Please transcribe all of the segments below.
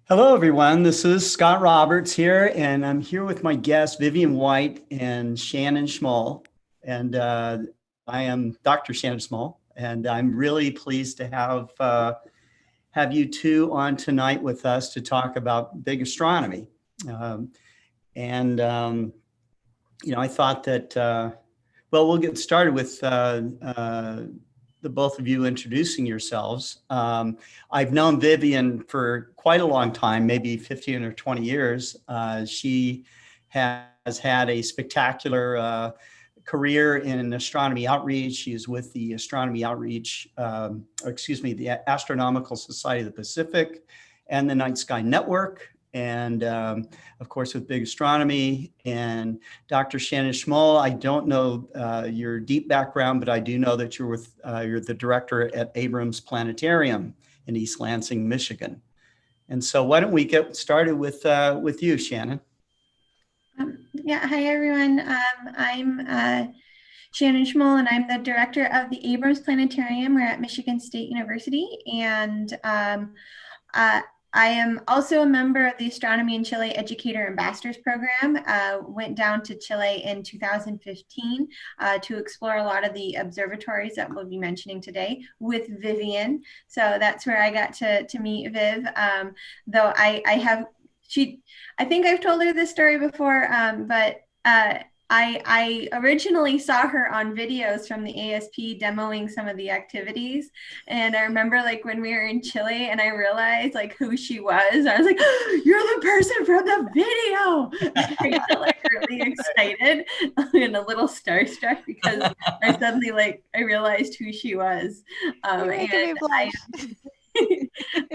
Hello, everyone. This is Scott Roberts here, and I'm here with my guests, Vivian White and Shannon Schmoll. And I am Dr. Shannon Schmoll, and I'm really pleased to have you two on tonight with us to talk about big astronomy. I thought that, well, we'll get started with the both of you introducing yourselves. I've known Vivian for quite a long time, maybe 15 or 20 years. She has had a spectacular career in astronomy outreach. She is with the Astronomy Outreach, the Astronomical Society of the Pacific and the Night Sky Network. And of course, with Big Astronomy. And Dr. Shannon Schmoll, I don't know your deep background, but I do know that you're the director at Abrams Planetarium in East Lansing, Michigan. And so why don't we get started with you, Shannon? Hi, everyone. I'm Shannon Schmoll, and I'm the director of the Abrams Planetarium. We're at Michigan State University, and I am also a member of the Astronomy in Chile Educator Ambassadors Program. Went down to Chile in 2015 to explore a lot of the observatories that we'll be mentioning today with Vivian. So that's where I got to meet Viv. Though I think I've told her this story before, but I originally saw her on videos from the ASP demoing some of the activities. And I remember like when we were in Chile and I realized like who she was, I was like, oh, you're the person from the video. I got like really excited and a little starstruck because I suddenly I realized who she was. And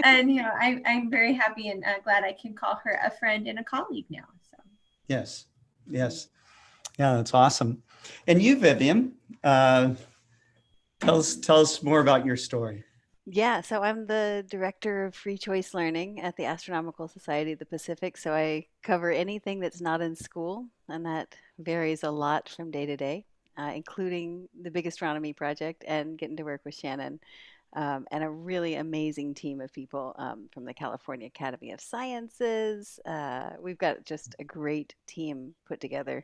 I'm very happy and glad I can call her a friend and a colleague now. So yes. Yeah, that's awesome. And you, Vivian, tell us more about your story. Yeah, so I'm the director of free choice learning at the Astronomical Society of the Pacific. So I cover anything that's not in school, and that varies a lot from day to day, including the Big Astronomy project and getting to work with Shannon and a really amazing team of people from the California Academy of Sciences. We've got just a great team put together.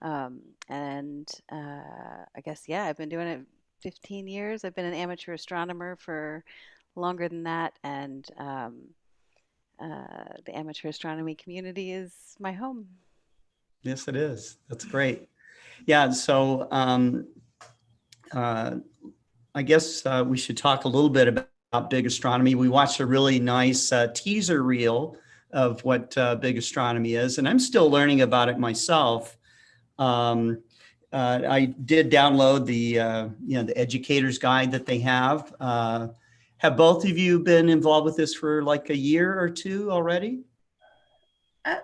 I guess, yeah, I've been doing it 15 years. I've been an amateur astronomer for longer than that. And the amateur astronomy community is my home. Yes, it is. That's great. Yeah. So I guess we should talk a little bit about Big Astronomy. We watched a really nice teaser reel of what Big Astronomy is, and I'm still learning about it myself. I did download the the educator's guide that they have. Have both of you been involved with this for like a year or two already? Uh,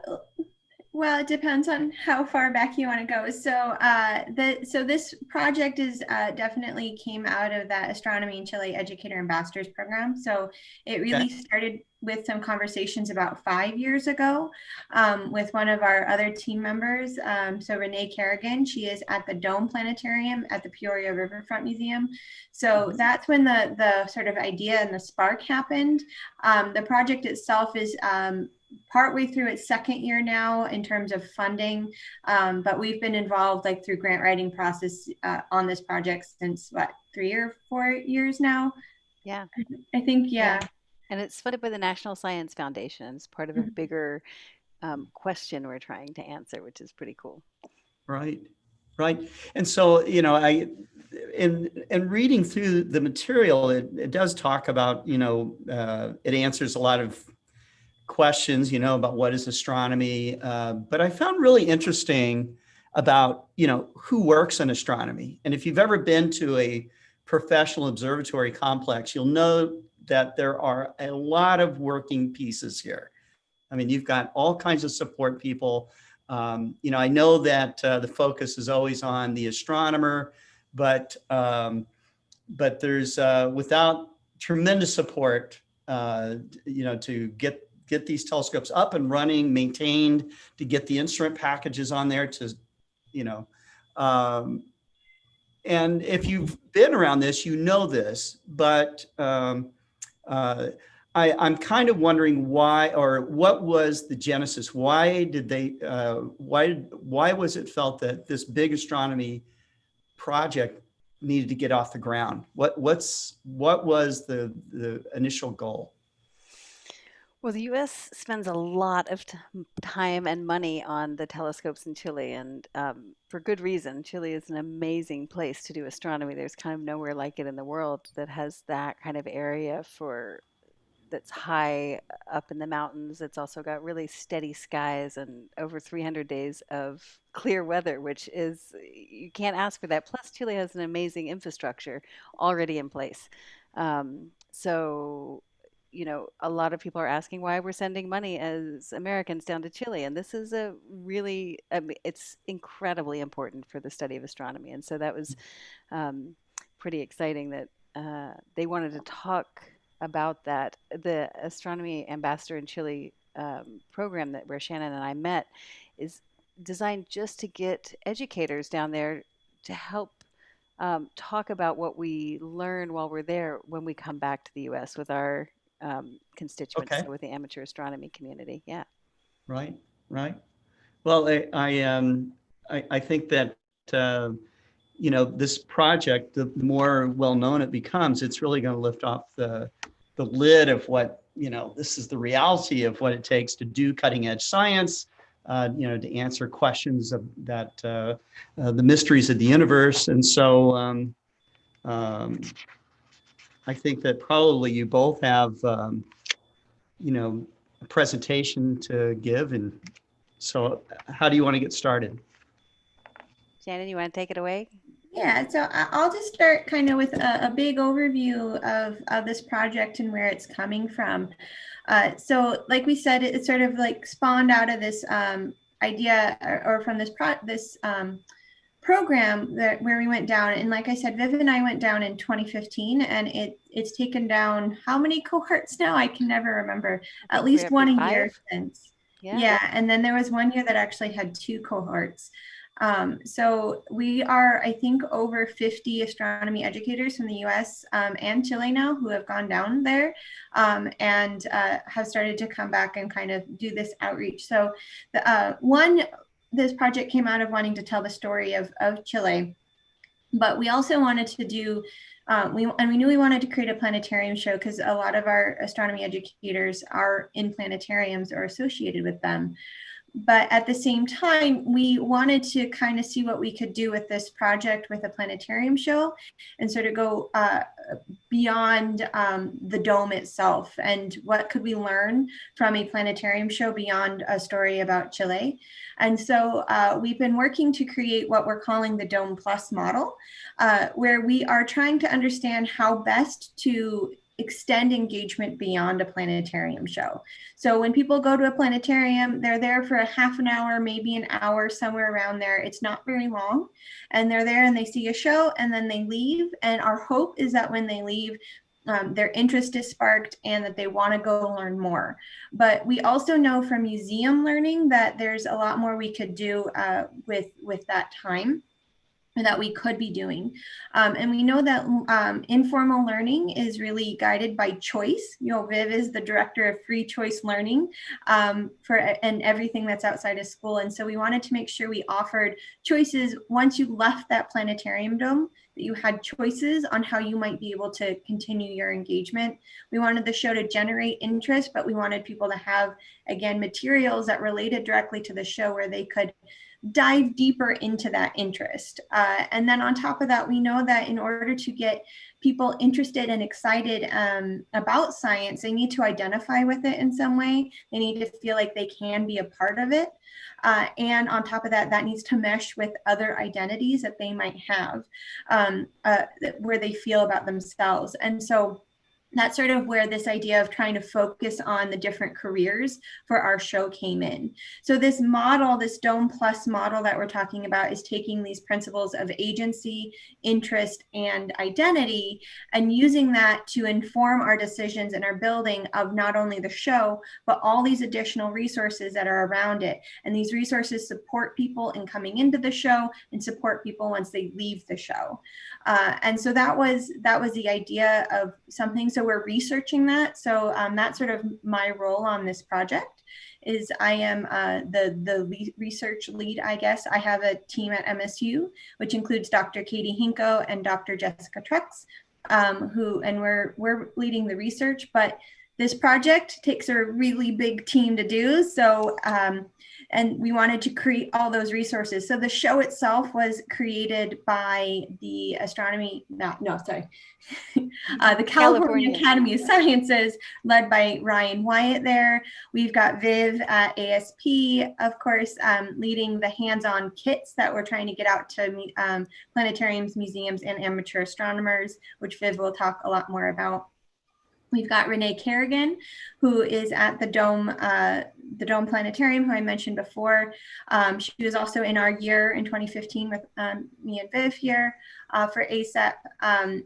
Well, it depends on how far back you want to go. So this project is definitely came out of that Astronomy in Chile Educator Ambassadors program. So it really started with some conversations about 5 years ago with one of our other team members. So Renee Kerrigan, she is at the Dome Planetarium at the Peoria Riverfront Museum. So that's when the sort of idea and the spark happened. The project itself is partway through its second year now in terms of funding, but we've been involved like through grant writing process on this project since what, 3 or 4 years now. Yeah. I think, yeah. And it's funded by the National Science Foundation. It's part of a bigger question we're trying to answer, which is pretty cool. Right, right. And so, in reading through the material, it does talk about, it answers a lot of questions, about what is astronomy. But I found really interesting about, who works in astronomy. And if you've ever been to a professional observatory complex, you'll know that there are a lot of working pieces here. I mean, you've got all kinds of support people. I know that the focus is always on the astronomer, but there's without tremendous support, to get these telescopes up and running, maintained, to get the instrument packages on there and if you've been around this, this, but I'm kind of wondering why, or what was the genesis? Why did they, why was it felt that this big astronomy project needed to get off the ground? What was the initial goal? Well, the U.S. spends a lot of time and money on the telescopes in Chile, and for good reason. Chile is an amazing place to do astronomy. There's kind of nowhere like it in the world that has that kind of area that's high up in the mountains. It's also got really steady skies and over 300 days of clear weather, which is, you can't ask for that. Plus, Chile has an amazing infrastructure already in place. So a lot of people are asking why we're sending money as Americans down to Chile. And this is it's incredibly important for the study of astronomy. And so that was pretty exciting that they wanted to talk about that. The Astronomy Ambassador in Chile program where Shannon and I met is designed just to get educators down there to help talk about what we learn while we're there when we come back to the U.S. with our constituents, Okay. so with the amateur astronomy community. Yeah. Right. Well, I think that this project, the more well known it becomes, it's really going to lift off the lid of what this is the reality of what it takes to do cutting edge science. To answer questions of that the mysteries of the universe, and so I think that probably you both have a presentation to give, and so how do you want to get started? Shannon, you want to take it away? Yeah, so I'll just start kind of with a big overview of this project and where it's coming from. So like we said, it sort of like spawned out of this idea or from this program where we went down. And like I said, Viv and I went down in 2015, and it's taken down how many cohorts now? I can never remember. At least one a year since. Yeah, and then there was one year that actually had 2 cohorts. So we are, I think, over 50 astronomy educators from the US and Chile now who have gone down there and have started to come back and kind of do this outreach. So this project came out of wanting to tell the story of Chile, but we also wanted to do, we knew we wanted to create a planetarium show because a lot of our astronomy educators are in planetariums or associated with them. But at the same time, we wanted to kind of see what we could do with this project with a planetarium show and sort of go beyond the dome itself, and what could we learn from a planetarium show beyond a story about Chile. And so we've been working to create what we're calling the Dome Plus model, where we are trying to understand how best to extend engagement beyond a planetarium show. So when people go to a planetarium, they're there for a half an hour, maybe an hour, somewhere around there. It's not very long. And they're there and they see a show and then they leave. And our hope is that when they leave, their interest is sparked and that they want to go learn more. But we also know from museum learning that there's a lot more we could do with that time that we could be doing. And we know that informal learning is really guided by choice. You know, Viv is the director of free choice learning and everything that's outside of school. And so we wanted to make sure we offered choices once you left that planetarium dome, that you had choices on how you might be able to continue your engagement. We wanted the show to generate interest, but we wanted people to have, again, materials that related directly to the show where they could dive deeper into that interest. And then on top of that, we know that in order to get people interested and excited about science, they need to identify with it in some way. They need to feel like they can be a part of it. And on top of that, that needs to mesh with other identities that they might have, where they feel about themselves. And so that's sort of where this idea of trying to focus on the different careers for our show came in. So this model, this Dome Plus model that we're talking about, is taking these principles of agency, interest, and identity and using that to inform our decisions and our building of not only the show, but all these additional resources that are around it. And these resources support people in coming into the show and support people once they leave the show. And so that was the idea of something. So we're researching that. So that's sort of my role on this project. Is I am the research lead, I guess. I have a team at MSU, which includes Dr. Katie Hinko and Dr. Jessica Trex, and we're leading the research. But this project takes a really big team to do. So and we wanted to create all those resources. So the show itself was created by the the California Academy of Sciences, led by Ryan Wyatt there. We've got Viv at ASP, of course, leading the hands-on kits that we're trying to get out to planetariums, museums, and amateur astronomers, which Viv will talk a lot more about. We've got Renee Kerrigan, who is at the Dome Planetarium, who I mentioned before. She was also in our year in 2015 with me and Viv here for ASEP.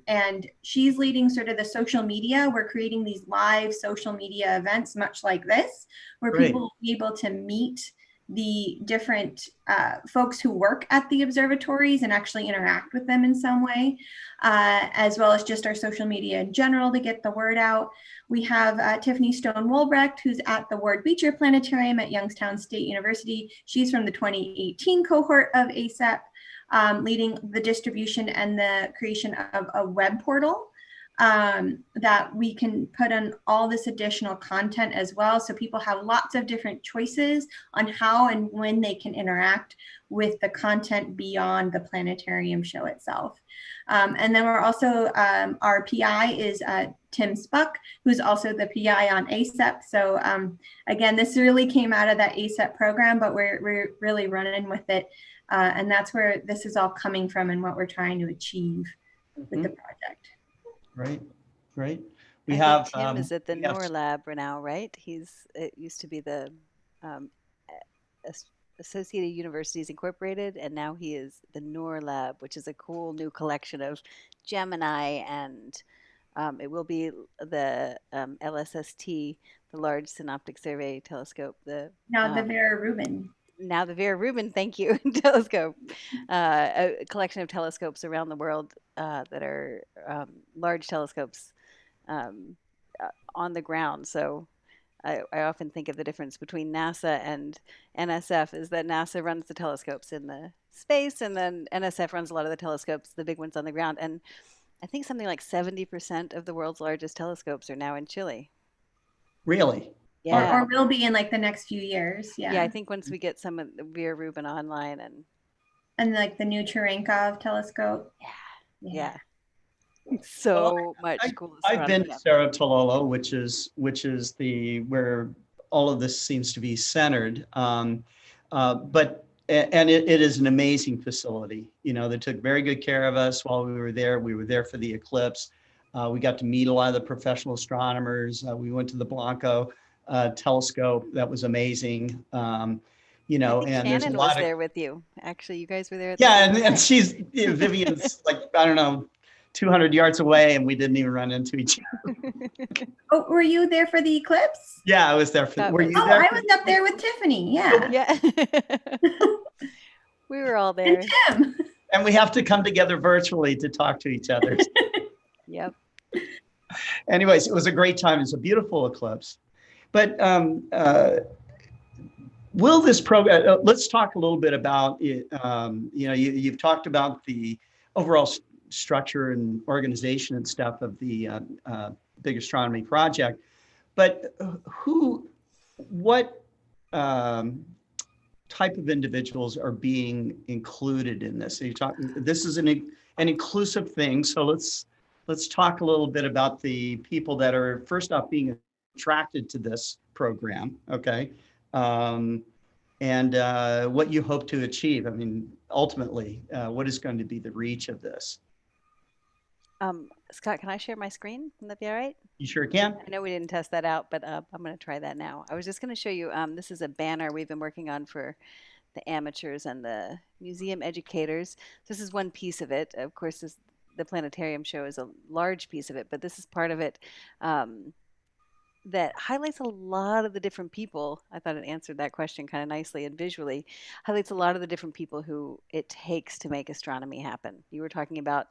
And she's leading sort of the social media. We're creating these live social media events, much like this, where people will be able to meet the different folks who work at the observatories and actually interact with them in some way, as well as just our social media in general to get the word out. We have Tiffany Stone-Wolbrecht, who's at the Ward Beecher Planetarium at Youngstown State University. She's from the 2018 cohort of ASEP, leading the distribution and the creation of a web portal that we can put on all this additional content as well. So people have lots of different choices on how and when they can interact with the content beyond the planetarium show itself. And then we're also, our PI is Tim Spuck, who's also the PI on ASEP. So again, this really came out of that ASEP program, but we're really running with it. And that's where this is all coming from and what we're trying to achieve with the project. Right, right. Tim is at the NOR lab now, right? It used to be the Associated Universities Incorporated, and now he is the NOR lab, which is a cool new collection of Gemini, and it will be the LSST, the Large Synoptic Survey Telescope. The Vera Rubin. Now the Vera Rubin, thank you, telescope, a collection of telescopes around the world that are large telescopes on the ground. So I often think of the difference between NASA and NSF is that NASA runs the telescopes in the space, and then NSF runs a lot of the telescopes, the big ones on the ground. And I think something like 70% of the world's largest telescopes are now in Chile. Really? Yeah. or will be in like the next few years. Yeah, I Yeah. think once we get some of the Vera Rubin online And like the new Cherenkov telescope. yeah, Yeah. Well, so much cool I've been astronomy to happening. Cerro Tololo, which is the where all of this seems to be centered. And it is an amazing facility. You know, they took very good care of us while we were there. We were there for the eclipse. We got to meet a lot of the professional astronomers. We went to the Blanco telescope. That was amazing. You I know, think and there's a Shannon was lot of there with you. Actually, you guys were there at the yeah, same and time. she's Vivian's like I don't know 200 yards away, and we didn't even run into each other. Oh, were you there for the eclipse? Yeah, I was there for. That Were was you Oh, there? I For was up there with Tiffany. Yeah. yeah. We were all And there. Tim. and we have to come together virtually to talk to each other. Yep. Anyways, it was a great time. It's a beautiful eclipse. But will this program? Let's talk a little bit about it. You know, you've talked about the overall structure and organization and stuff of the Big Astronomy project, but what type of individuals are being included in this? So you talk. This is an inclusive thing. So let's talk a little bit about the people that are first off being attracted to this program. Okay. And what you hope to achieve. I mean, ultimately, what is going to be the reach of this? Scott, can I share my screen? Would that be all right? You sure can. I know we didn't test that out, but I'm going to try that now. I was just going to show you, this is a banner we've been working on for the amateurs and the museum educators. This is one piece of it. Of course, the planetarium show is a large piece of it, but this is part of it that highlights a lot of the different people. I thought it answered that question kind of nicely and visually highlights a lot of the different people who it takes to make astronomy happen. You were talking about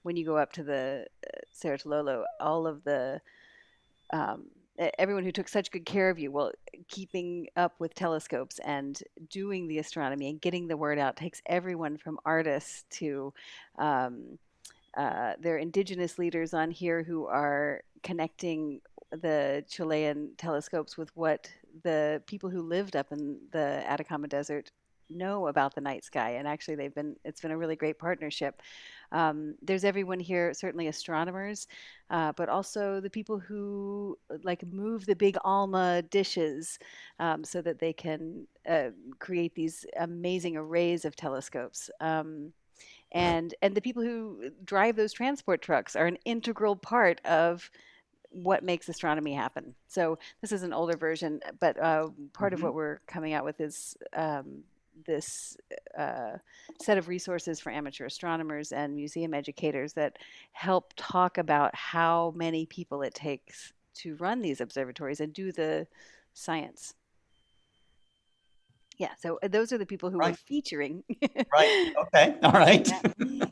when you go up to the Cerro Tololo, all of the everyone who took such good care of you. Well, keeping up with telescopes and doing the astronomy and getting the word out takes everyone from artists to there are indigenous leaders on here who are connecting the Chilean telescopes with what the people who lived up in the Atacama Desert know about the night sky. And actually, it's been a really great partnership. There's everyone here, certainly astronomers, but also the people who like move the big Alma dishes so that they can create these amazing arrays of telescopes. And the people who drive those transport trucks are an integral part of what makes astronomy happen. So this is an older version, but part of what we're coming out with is this set of resources for amateur astronomers and museum educators that help talk about how many people it takes to run these observatories and do the science. Yeah, so those are the people who we're Right. featuring. Right. Okay. All right. Yeah.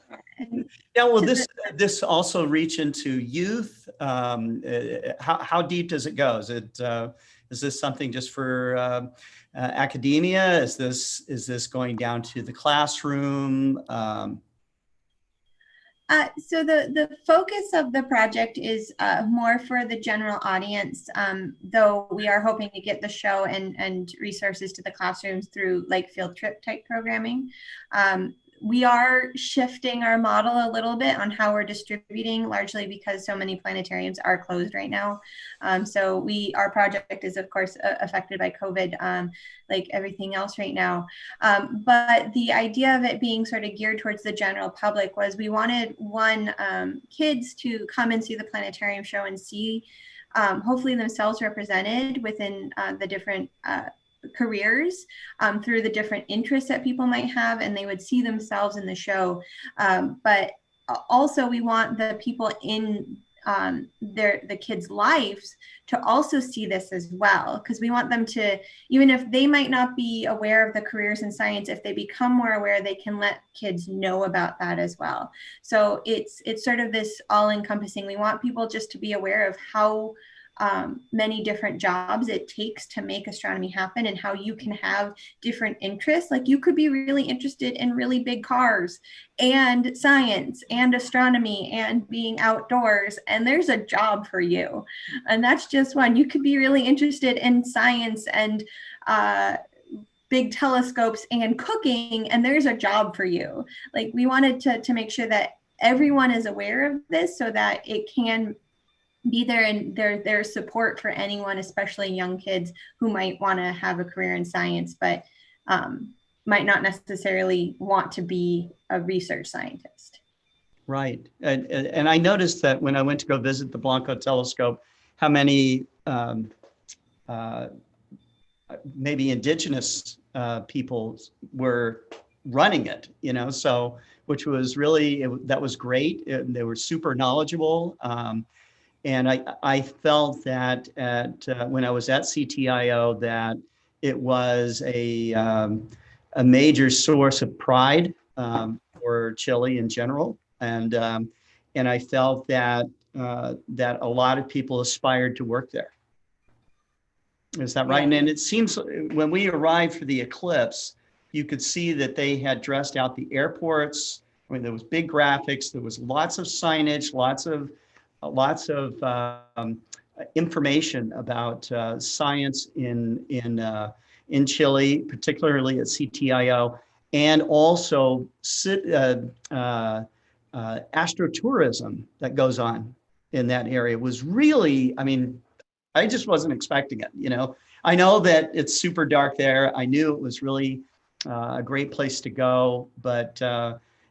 Now, will To this also reach into youth? How deep does it go? Is this something just for academia? Is this going down to the classroom? So the focus of the project is more for the general audience, though we are hoping to get the show and resources to the classrooms through like field trip type programming. We are shifting our model a little bit on how we're distributing, largely because so many planetariums are closed right now. So our project is of course affected by COVID, like everything else right now. But the idea of it being sort of geared towards the general public was we wanted kids to come and see the planetarium show and see hopefully themselves represented within the different careers through the different interests that people might have, and they would see themselves in the show. But also we want the people in the kids' lives to also see this as well, because we want them to, even if they might not be aware of the careers in science, if they become more aware, they can let kids know about that as well. So it's sort of this all-encompassing. We want people just to be aware of how many different jobs it takes to make astronomy happen, and how you can have different interests. Like you could be really interested in really big cars and science and astronomy and being outdoors, and there's a job for you. And that's just one. You could be really interested in science and big telescopes and cooking, and there's a job for you. Like we wanted to make sure that everyone is aware of this so that it can be there, and their support for anyone, especially young kids who might want to have a career in science, but might not necessarily want to be a research scientist. Right. And I noticed that when I went to go visit the Blanco telescope, how many maybe indigenous people were running it, so which was really, that was great. They were super knowledgeable. And I felt that when I was at CTIO, that it was a major source of pride for Chile in general. And I felt that that a lot of people aspired to work there. Is that right? Yeah. And it seems when we arrived for the eclipse, you could see that they had dressed out the airports. I mean, there was big graphics. There was lots of signage, lots of information about science in Chile, particularly at CTIO, and also astrotourism that goes on in that area was really, I mean, I just wasn't expecting it. I know that it's super dark there. I knew it was really a great place to go, but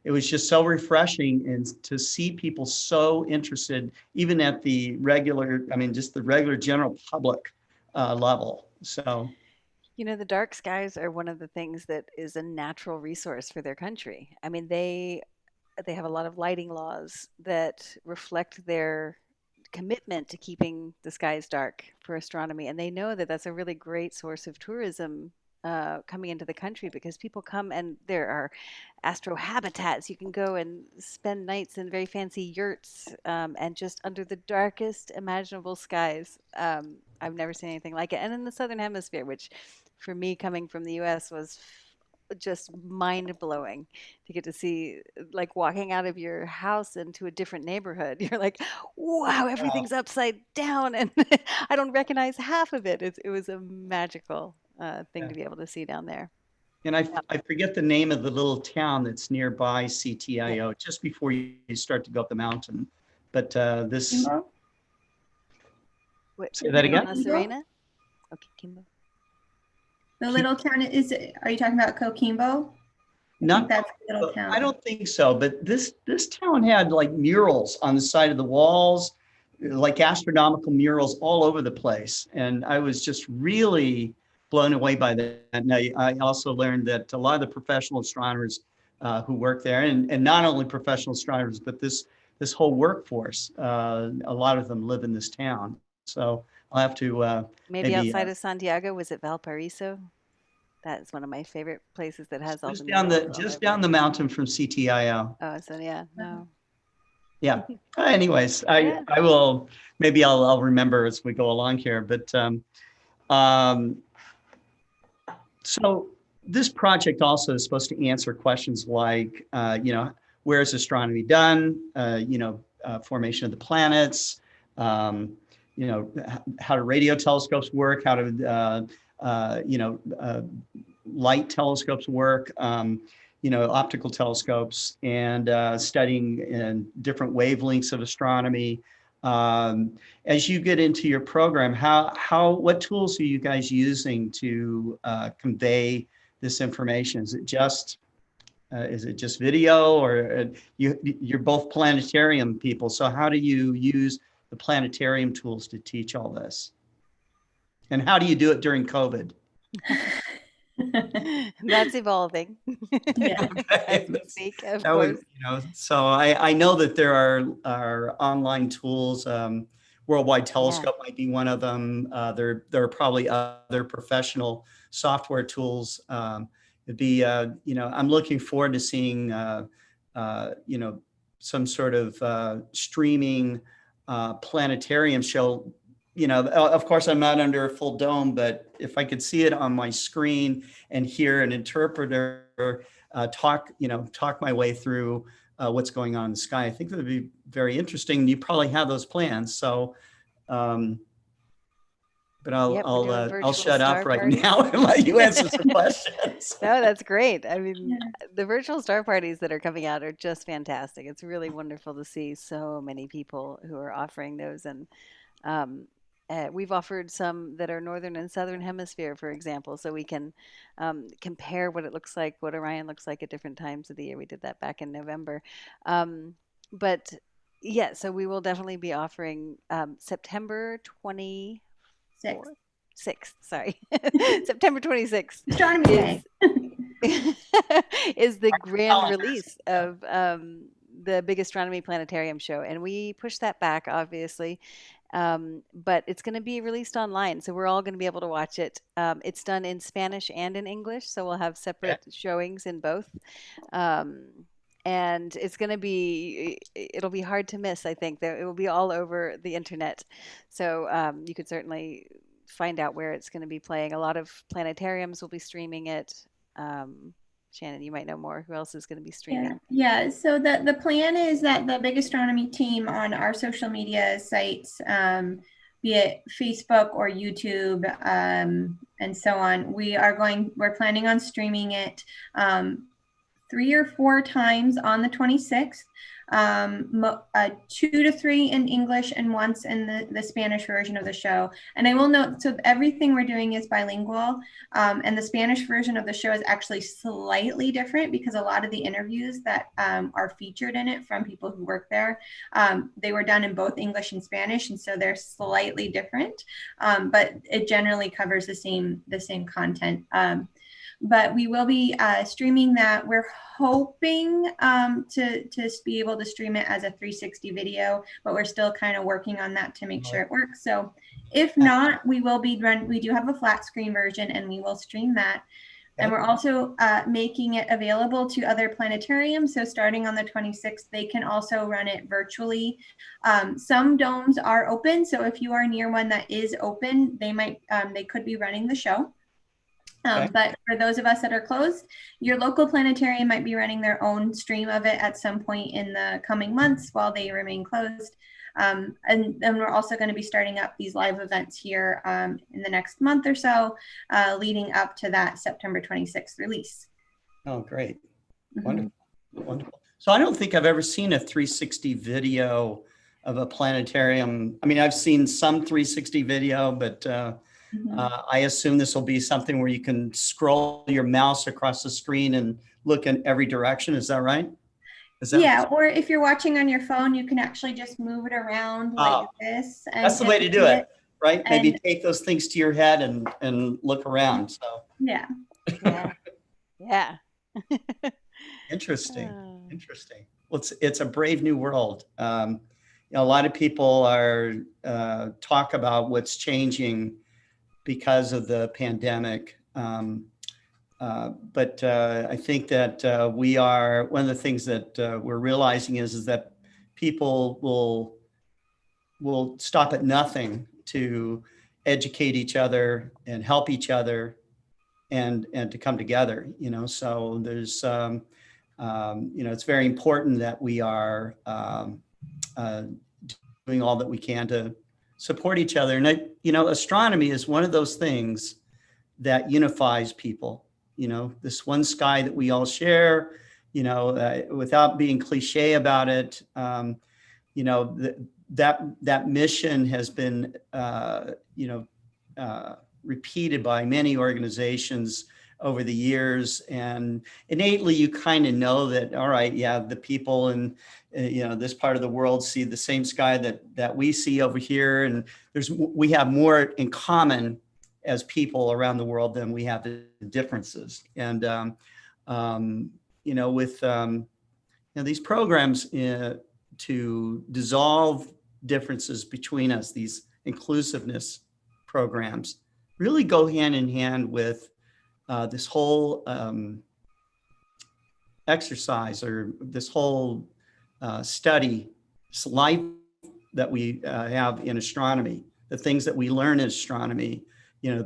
it was just so refreshing, and to see people so interested, even at the regular, I mean, just the regular general public level. So, The dark skies are one of the things that is a natural resource for their country. I mean, they have a lot of lighting laws that reflect their commitment to keeping the skies dark for astronomy, and they know that that's a really great source of tourism coming into the country, because people come, and there are astro habitats. You can go and spend nights in very fancy yurts, and just under the darkest imaginable skies. I've never seen anything like it. And in the southern hemisphere, which for me, coming from the US, was just mind blowing to get to see, like walking out of your house into a different neighborhood. You're like, wow, everything's upside down, and I don't recognize half of it. It was a magical thing to be able to see down there. and I forget the name of the little town that's nearby CTIO, just before you start to go up the mountain. But this, Kimbo? say that again? La Serena? Okay, Kimbo. The little town are you talking about Coquimbo? Not, That's a little town. I don't think so, but this town had like murals on the side of the walls, like astronomical murals all over the place. And I was just really blown away by that. And I also learned that a lot of the professional astronomers who work there, and not only professional astronomers, but this whole workforce, a lot of them live in this town. So I'll have to Maybe outside of Santiago, was it Valparaiso? That's one of my favorite places that has all just the down murals all just over. down the mountain from CTIO. Oh, so yeah, no. Yeah. Anyways, Yeah. I will, maybe I'll remember as we go along here. But so this project also is supposed to answer questions like, where is astronomy done? Formation of the planets. How do radio telescopes work? How do light telescopes work? Optical telescopes, and studying in different wavelengths of astronomy. As you get into your program, what tools are you guys using to convey this information? Is it just video, or you're both planetarium people? So how do you use the planetarium tools to teach all this? And how do you do it during COVID? That's evolving. Yeah. As we speak, of That course. would, so I know that there are online tools. Worldwide Telescope might be one of them. There are probably other professional software tools. It'd be, I'm looking forward to seeing, some sort of streaming planetarium show, of course I'm not under a full dome, but if I could see it on my screen and hear an interpreter talk my way through what's going on in the sky, I think that would be very interesting. You probably have those plans. So, but Yep, we're doing I'll virtual shut star up right parties. now and let you answer some questions. No, that's great. I mean, Yeah. the virtual star parties that are coming out are just fantastic. It's really wonderful to see so many people who are offering those. And um, we've offered some that are northern and southern hemisphere, for example, so we can compare what it looks like, what Orion looks like at different times of the year. We did that back in November. But yeah, so we will definitely be offering September 24th. 6th, sorry. September 26th Astronomy is Day. is the grand Calendars. release of the Big Astronomy Planetarium show. And we pushed that back, obviously. But it's going to be released online. So we're all going to be able to watch it. It's done in Spanish and in English. So we'll have separate showings in both. And it's going to it'll be hard to miss, I think. It will be all over the internet. So you could certainly find out where it's going to be playing. A lot of planetariums will be streaming it. Shannon, you might know more. Who else is going to be streaming? Yeah. So the plan is that the Big Astronomy team on our social media sites, be it Facebook or YouTube, and so on, we're planning on streaming it 3 or 4 times on the 26th, 2 to 3 in English and once in the Spanish version of the show. And I will note, so everything we're doing is bilingual, and the Spanish version of the show is actually slightly different because a lot of the interviews that are featured in it from people who work there, they were done in both English and Spanish, and so they're slightly different, but it generally covers the same content. But we will be streaming that. We're hoping to be able to stream it as a 360 video, but we're still kind of working on that to make sure it works. So if not, we do have a flat screen version and we will stream that. And we're also making it available to other planetariums. So starting on the 26th, they can also run it virtually. Some domes are open. So if you are near one that is open, they could be running the show. But for those of us that are closed, your local planetarium might be running their own stream of it at some point in the coming months while they remain closed. And then we're also going to be starting up these live events here in the next month or so, leading up to that September 26th release. Oh, great. Mm-hmm. Wonderful. Wonderful. So I don't think I've ever seen a 360 video of a planetarium. I mean, I've seen some 360 video, but I assume this will be something where you can scroll your mouse across the screen and look in every direction. Is that right? Yeah, or if you're watching on your phone, you can actually just move it around like this. And that's the way to do it, right? And maybe take those things to your head and look around. So yeah. Yeah. Interesting. Well, it's a brave new world. A lot of people are talk about what's changing because of the pandemic. But I think that one of the things that we're realizing is that people will stop at nothing to educate each other and help each other and to come together, so there's, it's very important that we are doing all that we can to support each other. And astronomy is one of those things that unifies people, this one sky that we all share, without being cliche about it. That mission has been, repeated by many organizations over the years, and innately you kind of know that, all right, yeah, the people in this part of the world see the same sky that we see over here, and we have more in common as people around the world than we have the differences. And with these programs to dissolve differences between us, these inclusiveness programs really go hand in hand with this whole exercise, or this whole study, this life that we have in astronomy, the things that we learn in astronomy,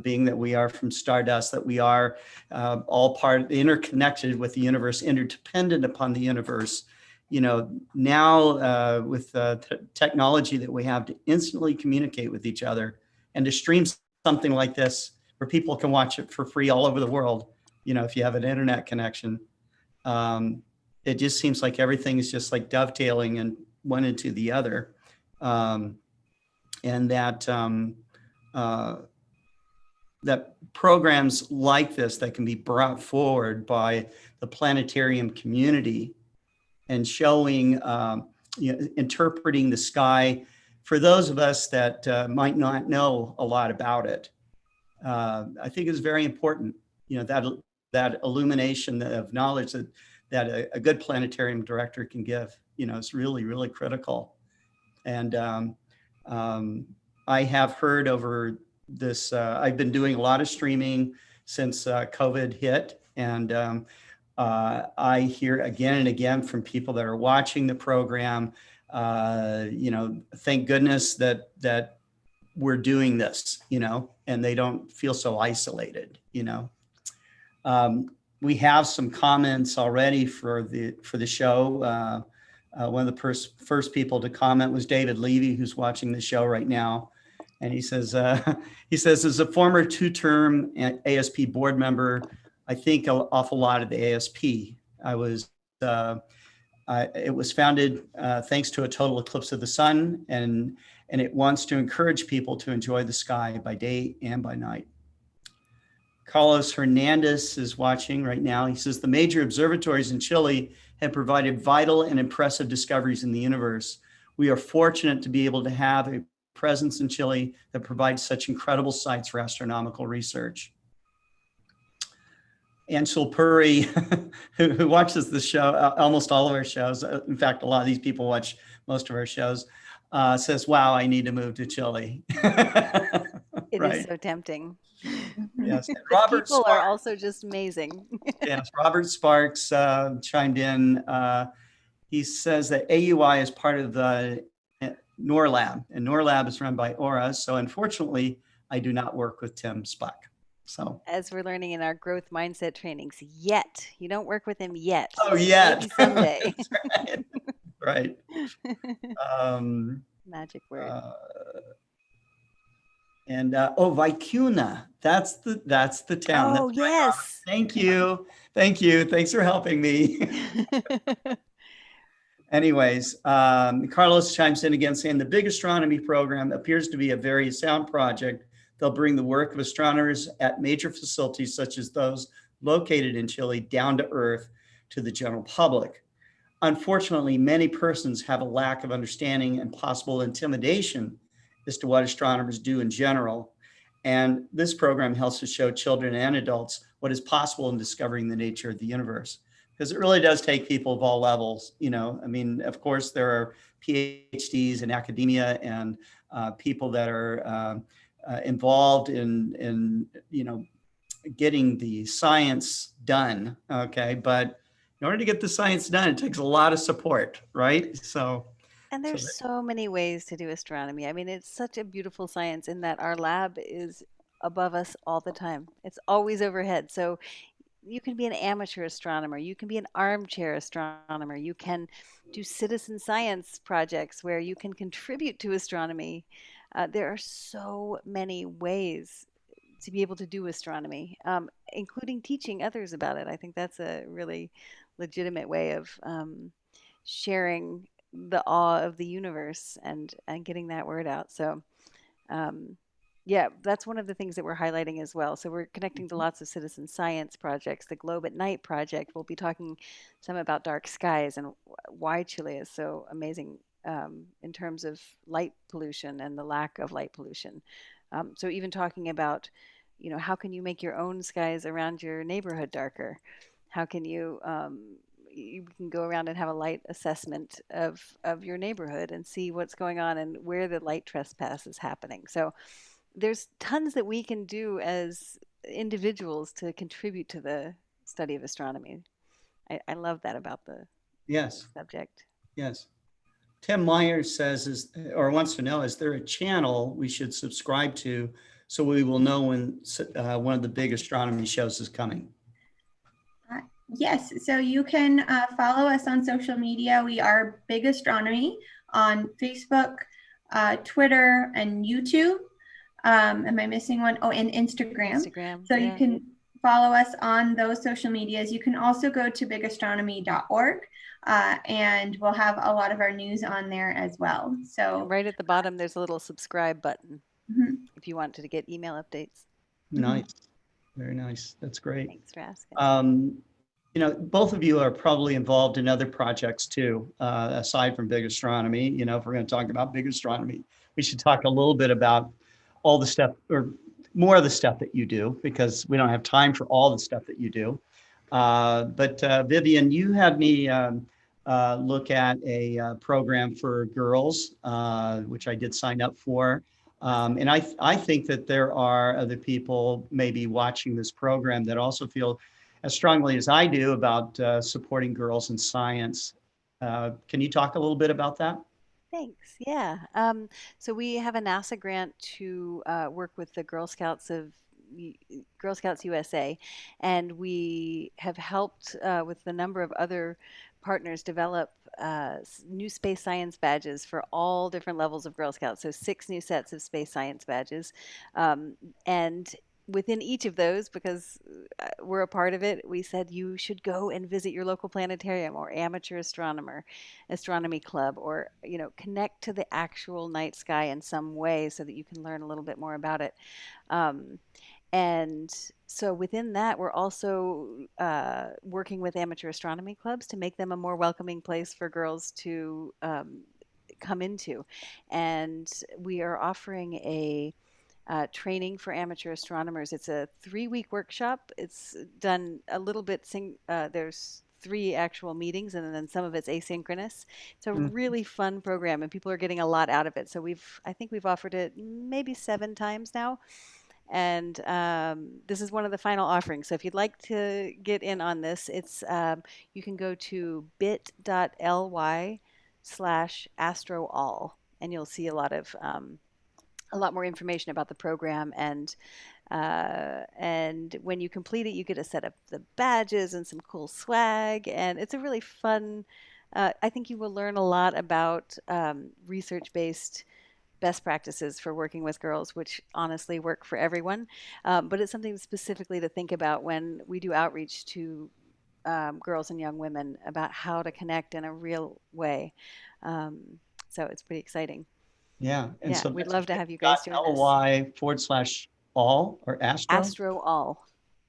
being that we are from stardust, that we are all interconnected with the universe, interdependent upon the universe. Now with technology that we have to instantly communicate with each other and to stream something like this where people can watch it for free all over the world, if you have an internet connection. It just seems like everything is just like dovetailing and one into the other. And that that programs like this that can be brought forward by the planetarium community and showing, interpreting the sky for those of us that might not know a lot about it, I think is very important. That illumination of knowledge that a good planetarium director can give, is really, really critical. And I have heard over this, I've been doing a lot of streaming since COVID hit. And I hear again and again from people that are watching the program, thank goodness that we're doing this, and they don't feel so isolated, We have some comments already for the show. One of the first people to comment was David Levy, who's watching the show right now. And he says, as a former 2-term ASP board member, I think an awful lot of the ASP. It was founded thanks to a total eclipse of the sun, and it wants to encourage people to enjoy the sky by day and by night. Carlos Hernandez is watching right now. He says, the major observatories in Chile have provided vital and impressive discoveries in the universe. We are fortunate to be able to have a presence in Chile that provides such incredible sites for astronomical research. Ansel Puri, who watches the show, almost all of our shows, in fact, a lot of these people watch most of our shows, says, wow, I need to move to Chile. It right. is so tempting. Yes. The Robert people Sparks, are also just amazing. yes, Robert Sparks chimed in. He says that AUI is part of the NORLab, and NORLab is run by Aura. So unfortunately, I do not work with Tim Spuck. So as we're learning in our growth mindset trainings, yet you don't work with him yet. Oh, yet. Maybe someday. Right. Magic word. And Vicuna, that's the town. Oh, that's yes. Right, thank you. Thanks for helping me. Anyways, Carlos chimes in again saying the Big Astronomy program appears to be a very sound project. They'll bring the work of astronomers at major facilities such as those located in Chile down to earth to the general public. Unfortunately, many persons have a lack of understanding and possible intimidation as to what astronomers do in general. And this program helps to show children and adults what is possible in discovering the nature of the universe. Because it really does take people of all levels. I mean, of course, there are PhDs in academia and people that are involved in getting the science done. Okay, but in order to get the science done, it takes a lot of support, right? And there's so many ways to do astronomy. I mean, it's such a beautiful science in that our lab is above us all the time. It's always overhead. So you can be an amateur astronomer. You can be an armchair astronomer. You can do citizen science projects where you can contribute to astronomy. There are so many ways to be able to do astronomy, including teaching others about it. I think that's a really legitimate way of sharing the awe of the universe and getting that word out. So yeah, that's one of the things that we're highlighting as well. So we're connecting to lots of citizen science projects. The Globe at Night project, we'll be talking some about dark skies and why Chile is so amazing in terms of light pollution and the lack of light pollution. So even talking about, how can you make your own skies around your neighborhood darker? How can you can go around and have a light assessment of your neighborhood and see what's going on and where the light trespass is happening. So there's tons that we can do as individuals to contribute to the study of astronomy. I love that about the yes subject. Yes. Tim Myers says or wants to know, is there a channel we should subscribe to so we will know when one of the big astronomy shows is coming? Yes, so you can follow us on social media. We are Big Astronomy on Facebook, Twitter, and YouTube. Am I missing one? Oh, and Instagram. So you can follow us on those social medias. You can also go to bigastronomy.org, and we'll have a lot of our news on there as well. So right at the bottom, there's a little subscribe button if you wanted to get email updates. Nice. Very nice. That's great. Thanks for asking. You know, both of you are probably involved in other projects too, aside from Big Astronomy. You know, if we're going to talk about Big Astronomy, we should talk a little bit about all the stuff, or more of the stuff that you do, because we don't have time for all the stuff that you do. But Vivian, you had me look at a program for girls, which I did sign up for. And I think that there are other people maybe watching this program that also feel as strongly as I do about supporting girls in science. Can you talk a little bit about that? Thanks. Yeah. So we have a NASA grant to work with the Girl Scouts USA, and we have helped with a number of other partners develop new space science badges for all different levels of Girl Scouts. So 6 new sets of space science badges, and within each of those, because we're a part of it, we said you should go and visit your local planetarium or amateur astronomy club, or connect to the actual night sky in some way so that you can learn a little bit more about it. And so within that, we're also working with amateur astronomy clubs to make them a more welcoming place for girls to come into. And we are offering a training for amateur astronomers. It's a 3-week workshop. It's done a little bit, there's 3 actual meetings, and then some of it's asynchronous. It's a really fun program, and people are getting a lot out of it. So I think we've offered it maybe 7 times now. And this is one of the final offerings. So if you'd like to get in on this, you can go to bit.ly/astroall, and you'll see a lot more information about the program. And when you complete it, you get to set up the badges and some cool swag. And it's a really fun, I think you will learn a lot about research-based best practices for working with girls, which honestly work for everyone. But it's something specifically to think about when we do outreach to girls and young women about how to connect in a real way. So it's pretty exciting. Yeah. And so we'd love to have you guys join us. LY/all or Astro? Astroall.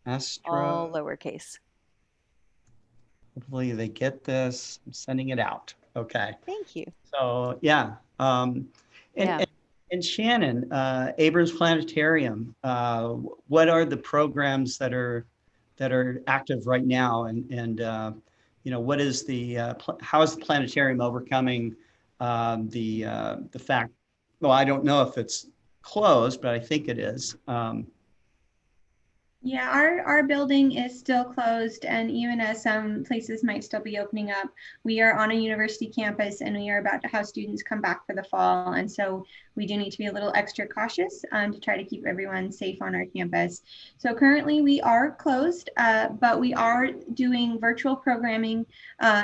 Astro. All lowercase. Hopefully they get this. I'm sending it out. Okay. Thank you. So yeah. And Shannon, Abrams Planetarium, what are the programs that are active right now, and what is how is the planetarium overcoming the fact? Well, I don't know if it's closed, but I think it is. Yeah, our building is still closed, and even as some places might still be opening up, we are on a university campus, and we are about to have students come back for the fall. And so we do need to be a little extra cautious to try to keep everyone safe on our campus. So currently we are closed, but we are doing virtual programming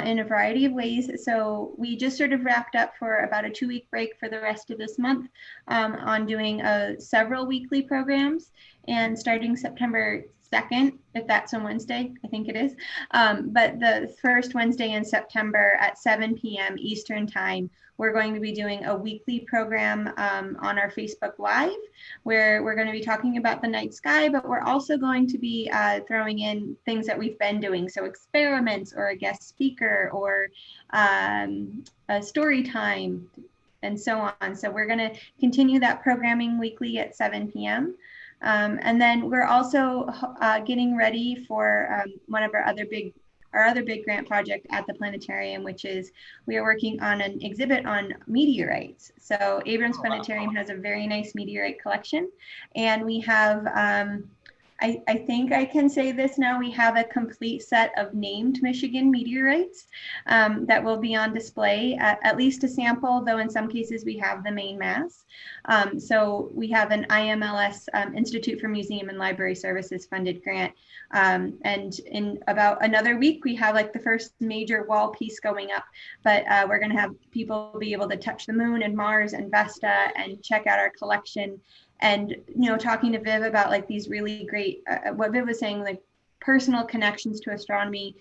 in a variety of ways. So we just sort of wrapped up for about a 2-week break for the rest of this month on doing several weekly programs. And starting September 2nd, if that's a Wednesday, I think it is. But the first Wednesday in September at 7 p.m. Eastern time, we're going to be doing a weekly program on our Facebook Live, where we're going to be talking about the night sky, but we're also going to be throwing in things that we've been doing. So experiments, or a guest speaker, or a story time, and so on. So we're going to continue that programming weekly at 7 p.m. And then we're also getting ready for one of our other big grant project at the planetarium, which is we are working on an exhibit on meteorites. So Abrams Planetarium has a very nice meteorite collection, and we have I think I can say this now. We have a complete set of named Michigan meteorites that will be on display, at least a sample, though in some cases we have the main mass. So we have an IMLS, Institute for Museum and Library Services funded grant. And in about another week, we have like the first major wall piece going up, but we're going to have people be able to touch the moon and Mars and Vesta and check out our collection. And, talking to Viv about like these really great, what Viv was saying, like personal connections to astronomy.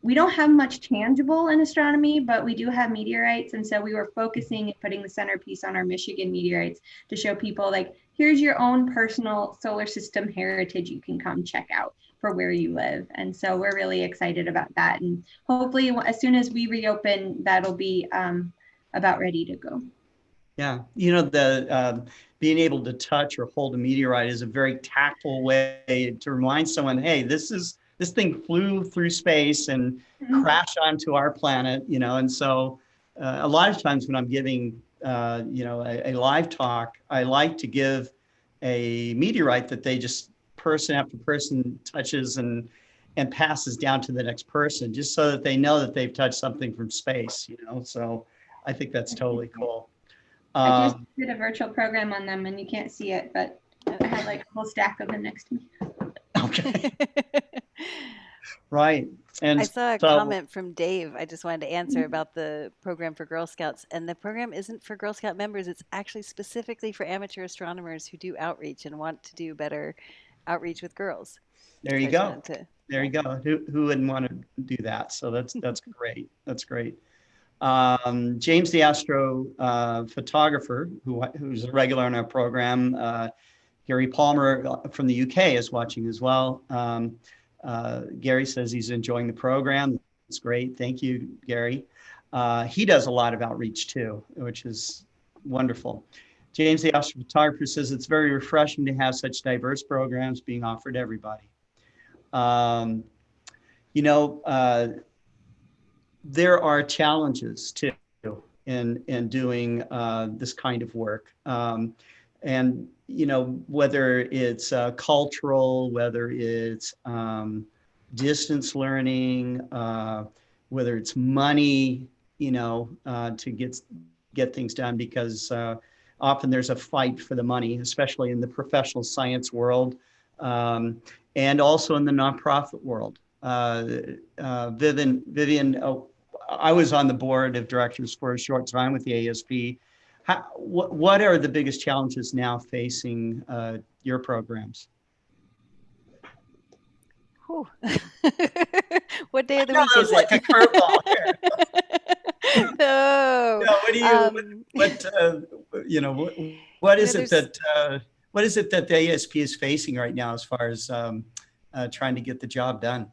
We don't have much tangible in astronomy, but we do have meteorites. And so we were focusing and putting the centerpiece on our Michigan meteorites to show people like, here's your own personal solar system heritage you can come check out for where you live. And so we're really excited about that. And hopefully as soon as we reopen, that'll be about ready to go. Yeah, the being able to touch or hold a meteorite is a very tactful way to remind someone, hey, this thing flew through space and crashed onto our planet, and so a lot of times when I'm giving, a live talk, I like to give a meteorite that they just person after person touches and passes down to the next person, just so that they know that they've touched something from space, so I think that's totally cool. I just did a virtual program on them and you can't see it, but I have like a whole stack of them next to me. Okay. Right. And I saw a comment from Dave. I just wanted to answer about the program for Girl Scouts. And the program isn't for Girl Scout members. It's actually specifically for amateur astronomers who do outreach and want to do better outreach with girls. There you go. There you go. Who wouldn't want to do that? So that's great. That's great. James the Astro photographer, who's a regular in our program, Gary Palmer from the UK is watching as well. Gary says he's enjoying the program. It's great. Thank you, Gary. He does a lot of outreach too, which is wonderful. James the Astro photographer says it's very refreshing to have such diverse programs being offered to everybody. There are challenges too in doing this kind of work. And, whether it's cultural, whether it's distance learning, whether it's money, to get things done, because often there's a fight for the money, especially in the professional science world, and also in the nonprofit world. Vivian, I was on the board of directors for a short time with the ASP. What are the biggest challenges now facing your programs? What day of the week is like it? A curveball here. No. What is it that the ASP is facing right now as far as trying to get the job done?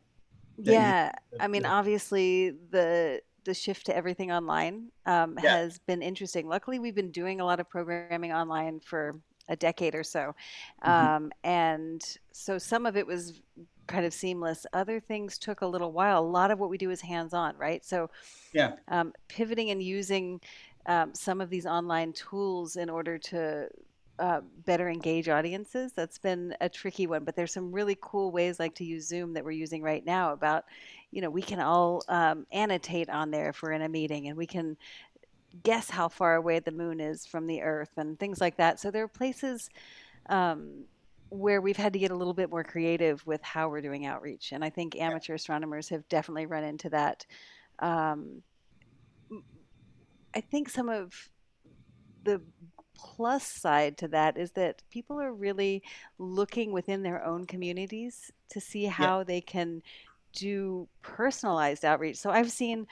Yeah, I mean, obviously the shift to everything online has been interesting. Luckily, we've been doing a lot of programming online for a decade or so. And so some of it was kind of seamless. Other things took a little while. A lot of what we do is hands-on, right? So pivoting and using some of these online tools in order to better engage audiences, that's been a tricky one. But there's some really cool ways like to use Zoom that we're using right now about, we can all annotate on there if we're in a meeting, and we can guess how far away the moon is from the Earth and things like that. So there are places where we've had to get a little bit more creative with how we're doing outreach. And I think amateur astronomers have definitely run into that. I think some of the plus side to that is that people are really looking within their own communities to see how they can do personalized outreach. So I've seen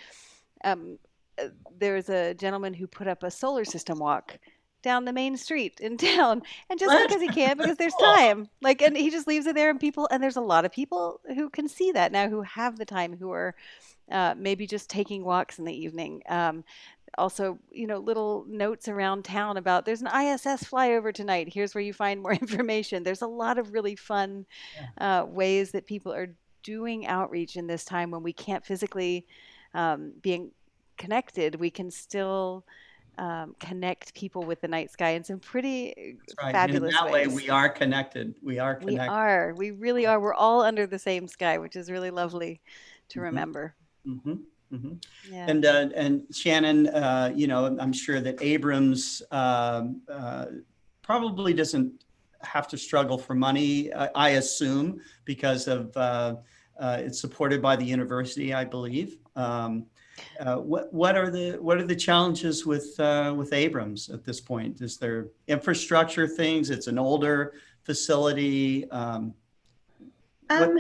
there's a gentleman who put up a solar system walk down the main street in town, and just because he can, because there's time, and he just leaves it there, and there's a lot of people who can see that now, who have the time, who are maybe just taking walks in the evening. Also, little notes around town about there's an ISS flyover tonight. Here's where you find more information. There's a lot of really fun ways that people are doing outreach in this time when we can't physically being connected. We can still connect people with the night sky in some pretty That's right. And in fabulous that way, ways. we are connected. We are We connected. are. We really are. We're all under the same sky, which is really lovely to Mhm, remember. mhm, mhm. Yeah. And Shannon, I'm sure that Abrams probably doesn't have to struggle for money, I assume, because of it's supported by the university, I believe. What are the challenges with Abrams at this point? Is there infrastructure things? It's an older facility. What? Um,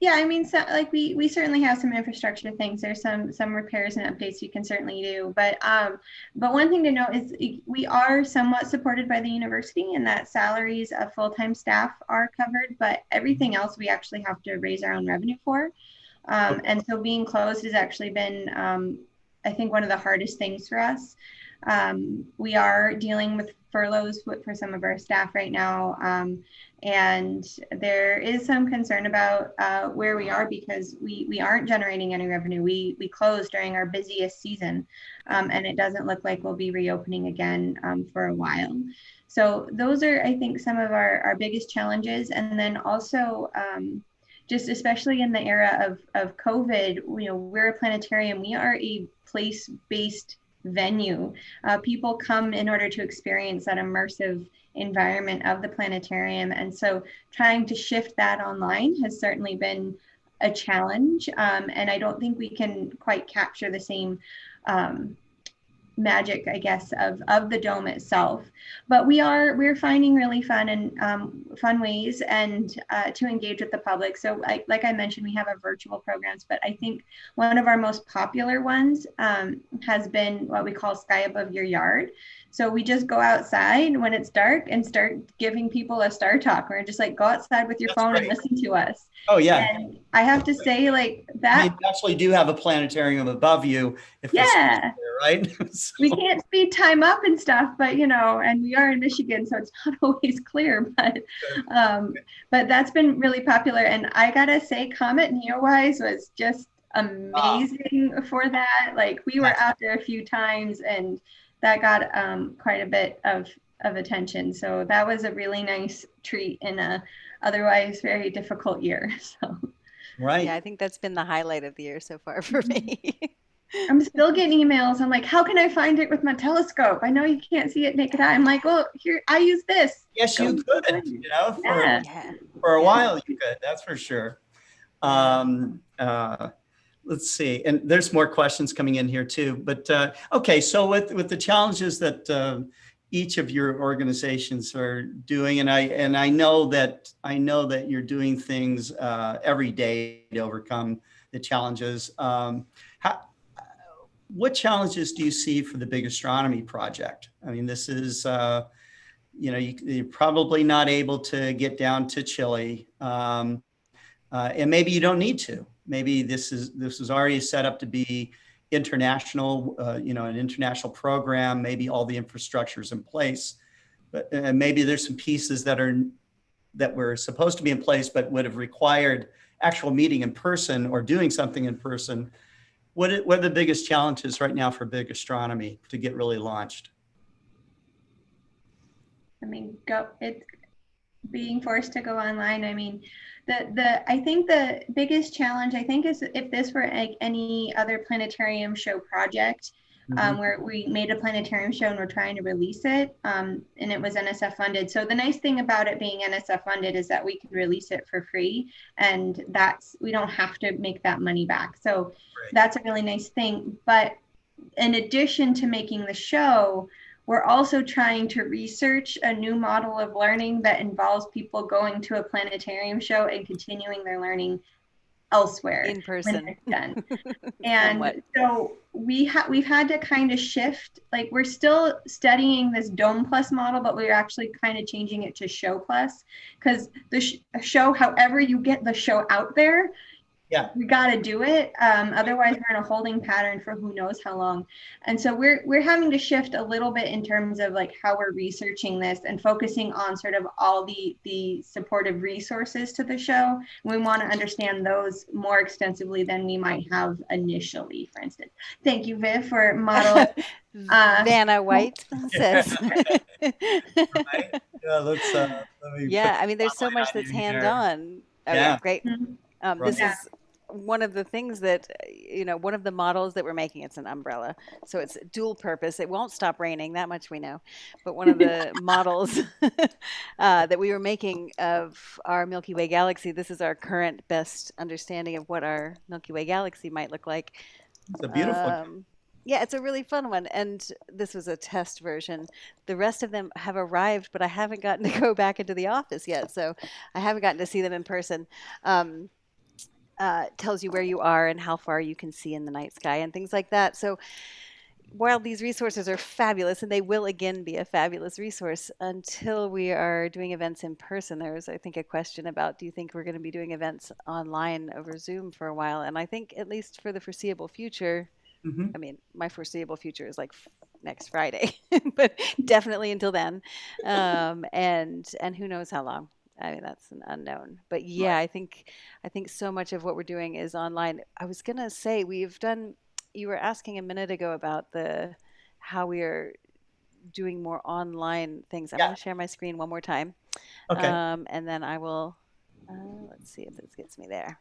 Yeah, I mean, so like we certainly have some infrastructure things. There's some repairs and updates you can certainly do, but one thing to note is we are somewhat supported by the university, and that salaries of full-time staff are covered, but everything else we actually have to raise our own revenue for. And so being closed has actually been, I think, one of the hardest things for us. We are dealing with furloughs for some of our staff right now. And there is some concern about where we are because we aren't generating any revenue. We closed during our busiest season, and it doesn't look like we'll be reopening again for a while. So those are, I think, some of our biggest challenges. And then also, just especially in the era of COVID, we're a planetarium. We are a place-based venue. People come in order to experience that immersive environment of the planetarium. And so trying to shift that online has certainly been a challenge. And I don't think we can quite capture the same magic, I guess, of the dome itself. But we're finding really fun and fun ways and to engage with the public. So like I mentioned, we have our virtual programs, but I think one of our most popular ones has been what we call Sky Above Your Yard. So we just go outside when it's dark and start giving people a star talk. We're just like, go outside with your That's phone great. and listen to us. Oh yeah. And I have to say, like that. You actually do have a planetarium above you. If Yeah. there, right? So. We can't speed time up and stuff, but and we are in Michigan, so it's not always clear. But that's been really popular, and I gotta say, Comet Neowise was just amazing for that. Like we were out there a few times, and that got quite a bit of attention. So that was a really nice treat in a otherwise very difficult year. So. Right. Yeah, I think that's been the highlight of the year so far for me. I'm still getting emails. I'm like, how can I find it with my telescope? I know you can't see it naked ie. I'm like, well, here, I use this. Yes, you could, for a while you could, that's for sure. Let's see, and there's more questions coming in here too, but okay, so with the challenges that each of your organizations are doing, and I know that you're doing things every day to overcome the challenges. What challenges do you see for the Big Astronomy project? I mean, this is, you're probably not able to get down to Chile, and maybe you don't need to. Maybe this is already set up to be international, an international program. Maybe all the infrastructure is in place, but maybe there's some pieces that were supposed to be in place, but would have required actual meeting in person or doing something in person. What are the biggest challenges right now for Big Astronomy to get really launched? I mean, it's being forced to go online. I mean, I think the biggest challenge, I think, is if this were like any other planetarium show project, where we made a planetarium show and we're trying to release it, and it was NSF funded. So the nice thing about it being NSF funded is that we can release it for free, and we don't have to make that money back. So that's a really nice thing. But in addition to making the show, we're also trying to research a new model of learning that involves people going to a planetarium show and continuing their learning elsewhere in person. When it's done. And so we've had to kind of shift, like we're still studying this Dome Plus model, but we're actually kind of changing it to Show Plus, because the show, however you get the show out there, Yeah. we got to do it. Otherwise, we're in a holding pattern for who knows how long. And so we're having to shift a little bit in terms of like how we're researching this and focusing on sort of all the supportive resources to the show. We want to understand those more extensively than we might have initially, for instance. Thank you, Viv, for model. Vanna White says. Right? Yeah, let me put Yeah, the I mean, there's so much spotlight that's on you here. hands-on. Oh yeah, Yeah, great. This right. Yeah. is one of the things that, one of the models that we're making, it's an umbrella. So it's dual purpose. It won't stop raining, that much we know. But one of the models that we were making of our Milky Way galaxy, this is our current best understanding of what our Milky Way galaxy might look like. It's a beautiful. Yeah, it's a really fun one. And this was a test version. The rest of them have arrived, but I haven't gotten to go back into the office yet. So I haven't gotten to see them in person. Tells you where you are and how far you can see in the night sky and things like that. So while these resources are fabulous, and they will again be a fabulous resource until we are doing events in person, there was, I think, a question about, do you think we're going to be doing events online over Zoom for a while? And I think at least for the foreseeable future, Mhm. I mean, my foreseeable future is like next Friday, but definitely until then. And who knows how long. I mean, that's an unknown. But yeah, I think so much of what we're doing is online. I was gonna say you were asking a minute ago about the how we are doing more online things. I'm Yeah. gonna share my screen one more time. Okay. And then I will let's see if this gets me there.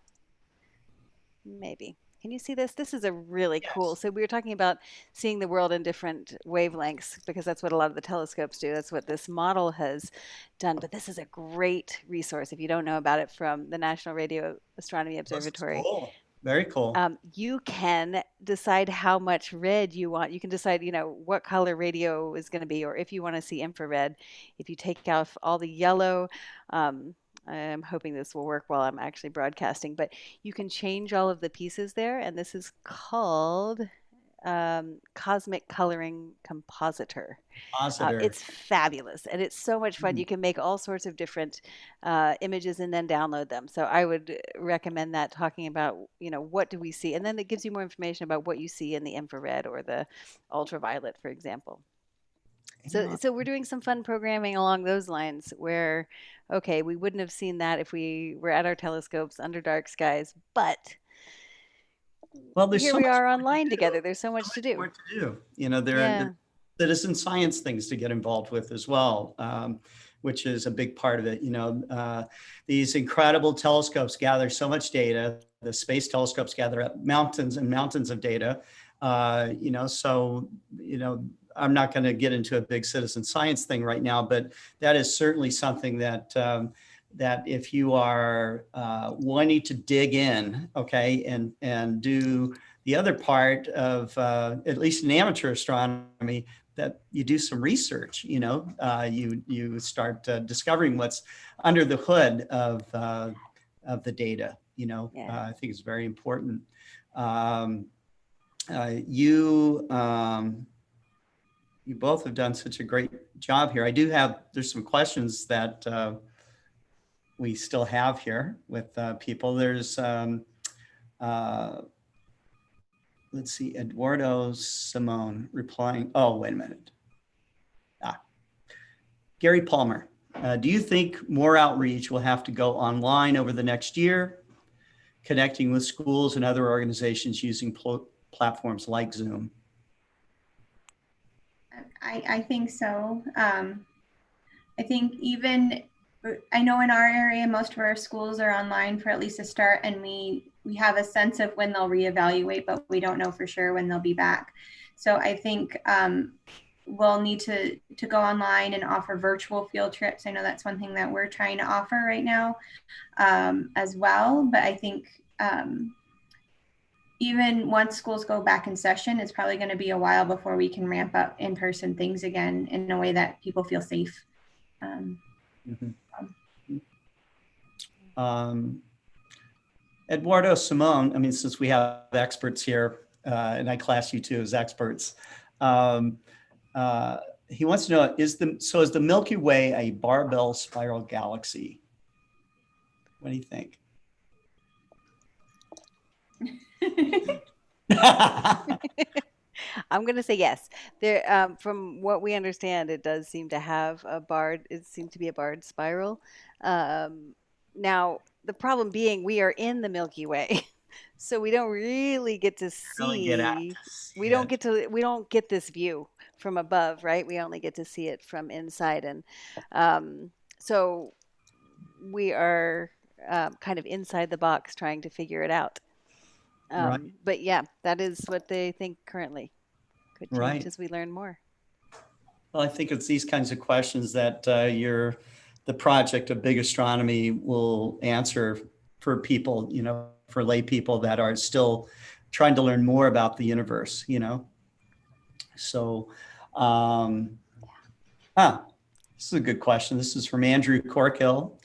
Maybe. Can you see this? This is a really cool. Yes. So we were talking about seeing the world in different wavelengths because that's what a lot of the telescopes do. That's what this model has done. But this is a great resource if you don't know about it, from the National Radio Astronomy This is Observatory. cool. Very cool. You can decide how much red you want. You can decide, what color radio is going to be, or if you want to see infrared. If you take off all the yellow, um, I'm hoping this will work while I'm actually broadcasting, but you can change all of the pieces there, and this is called Cosmic Coloring Compositor. Positor. It's fabulous, and it's so much fun. Mhm. You can make all sorts of different images and then download them. So I would recommend that, talking about, what do we see? And then it gives you more information about what you see in the infrared or the ultraviolet, for example. Yeah. So we're doing some fun programming along those lines where, okay, we wouldn't have seen that if we were at our telescopes under dark skies, but Well, there's here so we much are more to online do. together. There's so So much to much do. more to do. There Yeah. are citizen science things to get involved with as well, which is a big part of it. These incredible telescopes gather so much data. The space telescopes gather up mountains and mountains of data. So I'm not going to get into a big citizen science thing right now, but that is certainly something that if you are wanting to dig in, okay, and do the other part of at least in amateur astronomy, that you do some research. You start discovering what's under the hood of the data. Yeah. I think it's very important. You both have done such a great job here. There's some questions that we still have here with people. There's, let's see, Eduardo Simone replying. Oh, wait a minute. Gary Palmer, do you think more outreach will have to go online over the next year, connecting with schools and other organizations using platforms like Zoom? I think so. I think I know in our area, most of our schools are online for at least a start, and we have a sense of when they'll reevaluate, but we don't know for sure when they'll be back. So I think we'll need to go online and offer virtual field trips. I know that's one thing that we're trying to offer right now as well. But I think even once schools go back in session, it's probably going to be a while before we can ramp up in-person things again in a way that people feel safe. Eduardo Simone, I mean, since we have experts here, and I class you two as experts, he wants to know, is the Milky Way a barbell spiral galaxy? What do you think? I'm going to say yes. There, from what we understand, it does seem to have a barred. It seems to be a barred spiral. Now, the problem being, we are in the Milky Way, so we don't really get to Really get out see. to see We don't it. get to. We don't get this view from above, right? We only get to see it from inside, and so we are kind of inside the box trying to figure it out. Right, But yeah, that is what they think currently. Could change right. as we learn more. Well, I think it's these kinds of questions that the project of Big Astronomy will answer for people, for lay people that are still trying to learn more about the universe. So, um, this is a good question. This is from Andrew Corkill.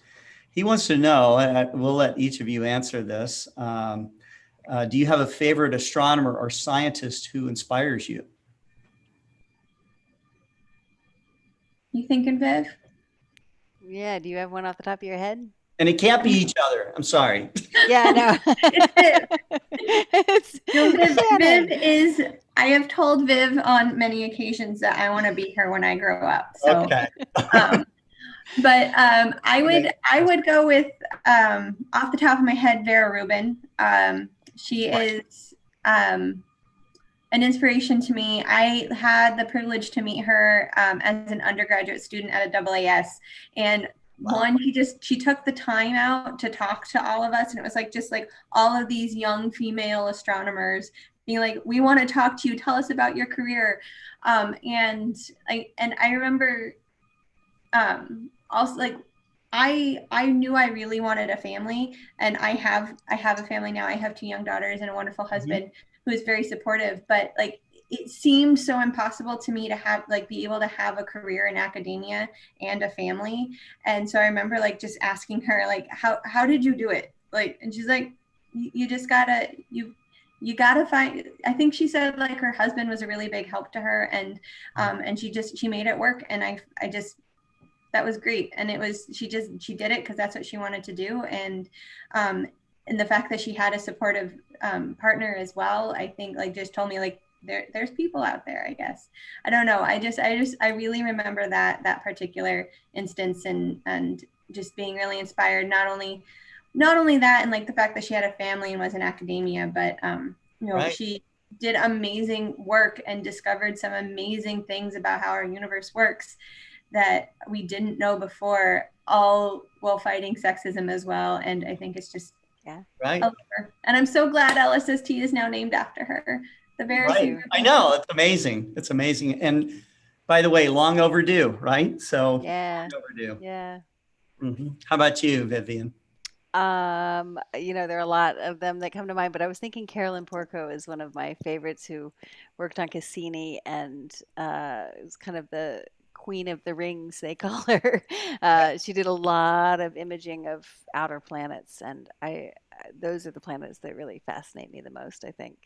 He wants to know, we'll let each of you answer this. Do you have a favorite astronomer or scientist who inspires you? You thinking, Viv? Yeah, do you have one off the top of your head? And it can't be each other. I'm sorry. Yeah, no. It's Viv. It's No, Viv, Shannon. Viv is, I have told Viv on many occasions that I want to be her when I grow up. So, Okay. but I would go with, off the top of my head, Vera Rubin. She is an inspiration to me. I had the privilege to meet her as an undergraduate student at a AAS, and one, she took the time out to talk to all of us, and it was like just like all of these young female astronomers being like, we want to talk to you, tell us about your career. And I remember also like I knew I really wanted a family, and I have a family now. I have 2 young daughters and a wonderful husband who is very supportive, but like it seemed so impossible to me to have be able to have a career in academia and a family. And so I remember like just asking her like, how did you do it? Like, and she's like, you just gotta, you gotta find, I think she said like her husband was a really big help to her, and she made it work. And I just, that was great. And it was, she did it because that's what she wanted to do. And the fact that she had a supportive partner as well, I think like just told me like there's people out there, I guess. I don't know. I really remember that particular instance, and just being really inspired, not only that, and like the fact that she had a family and was in academia, but Right. she did amazing work and discovered some amazing things about how our universe works that we didn't know before, all while fighting sexism as well. And I think it's just, Yeah. Right. And I'm so glad LSST is now named after her. The very Right. I know. It's amazing. It's amazing. And by the way, long overdue, right? So Yeah. long overdue. Yeah. How about you, Vivian? There are a lot of them that come to mind, but I was thinking Carolyn Porco is one of my favorites, who worked on Cassini and is kind of the queen of the rings, they call her. She did a lot of imaging of outer planets, and those are the planets that really fascinate me the most, I think.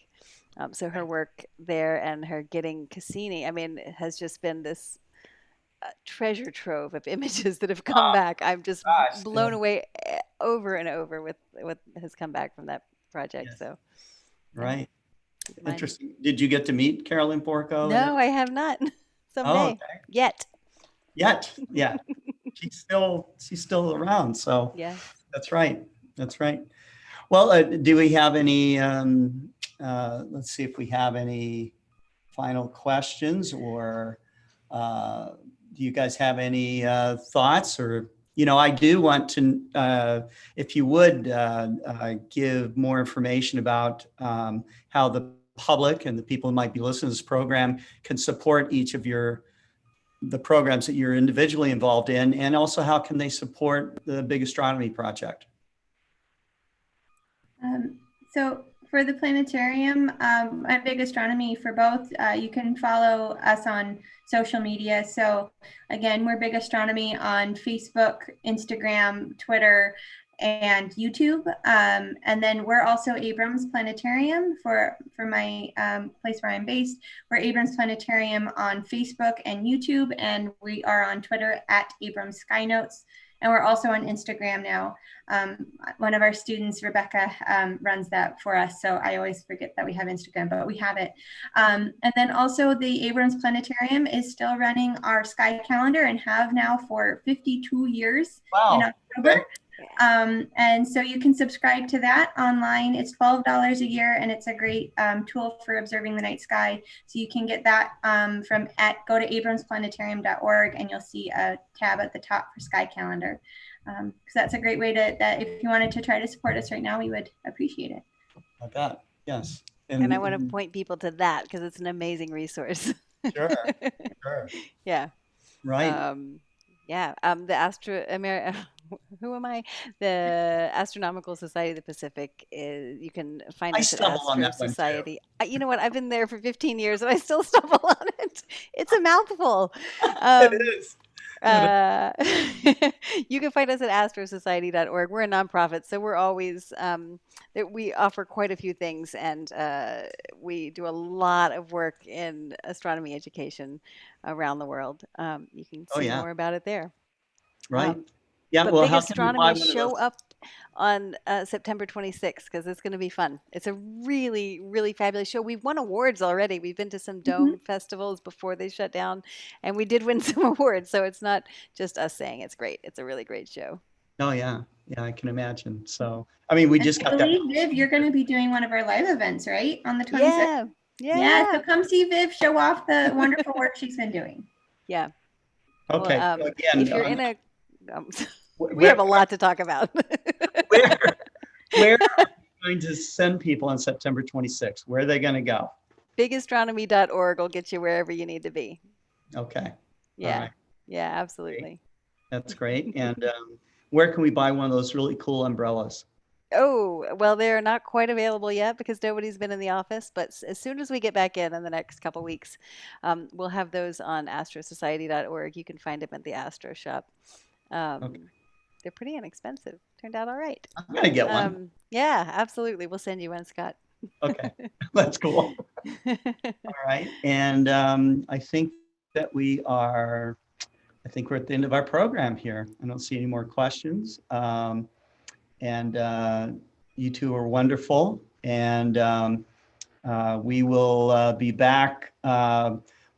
So her work there and her getting Cassini, I mean, it has just been this treasure trove of images that have come back. I'm just Gosh, blown away over and over with what has come back from that project. Yes. So, Right. keep in mind. Interesting. Did you get to meet Carolyn Porco? No, I have not. Oh, Someday. okay. Yet. Yeah. She's still around. So Yeah. that's right. That's right. Well, do we have any, let's see if we have any final questions, or do you guys have any thoughts? Or, I do want to, if you would give more information about how the public and the people who might be listening to this program can support each of the programs that you're individually involved in, and also how can they support the Big Astronomy project? So for the planetarium and Big Astronomy, for both, you can follow us on social media. So again, we're Big Astronomy on Facebook, Instagram, Twitter, and YouTube. And then we're also Abrams Planetarium for my place where I'm based. We're Abrams Planetarium on Facebook and YouTube, and we are on Twitter at Abrams Skynotes. And we're also on Instagram now. One of our students, Rebecca, runs that for us. So I always forget that we have Instagram, but we have it. And then also the Abrams Planetarium is still running our sky calendar and have now for 52 years in October. Okay. And so you can subscribe to that online. It's $12 a year, and it's a great tool for observing the night sky. So you can get that go to abramsplanetarium.org, and you'll see a tab at the top for sky calendar. So that's a great way that if you wanted to try to support us right now, we would appreciate it. I bet. Yes. And I want to point people to that because it's an amazing resource. Sure. Sure. Yeah. Right. Who am I? The Astronomical Society of the Pacific is, you can find us at Astro Society. You know what? I've been there for 15 years and I still stumble on it. It's a mouthful. It is. You can find us at astrosociety.org. We're a nonprofit, so we're always, we offer quite a few things, and we do a lot of work in astronomy education around the world. You can see more about it there. Right. Yeah. But Big Astronomy show up on September 26th because it's going to be fun. It's a really, really fabulous show. We've won awards already. We've been to some dome festivals before they shut down, and we did win some awards. So it's not just us saying it's great. It's a really great show. Oh, yeah. Yeah, I can imagine. So, I mean, we just got that. Viv, you're going to be doing one of our live events, right? On the 26th? Yeah. So come see Viv show off the wonderful work she's been doing. Yeah. Okay. Well, again, if you're in a... we have a lot to talk about. Where are you going to send people on September 26th? Where are they going to go? Bigastronomy.org will get you wherever you need to be. Okay. Yeah. Right. Yeah, absolutely. Great. That's great. And where can we buy one of those really cool umbrellas? Oh, well, they're not quite available yet because nobody's been in the office. But as soon as we get back in the next couple weeks, we'll have those on astrosociety.org. You can find them at the Astro Shop. Okay. They're pretty inexpensive. Turned out all right. I'm going to get one. Yeah, absolutely. We'll send you one, Scott. Okay. That's cool. All right. And I think that we're at the end of our program here. I don't see any more questions. And you two are wonderful. And we will be back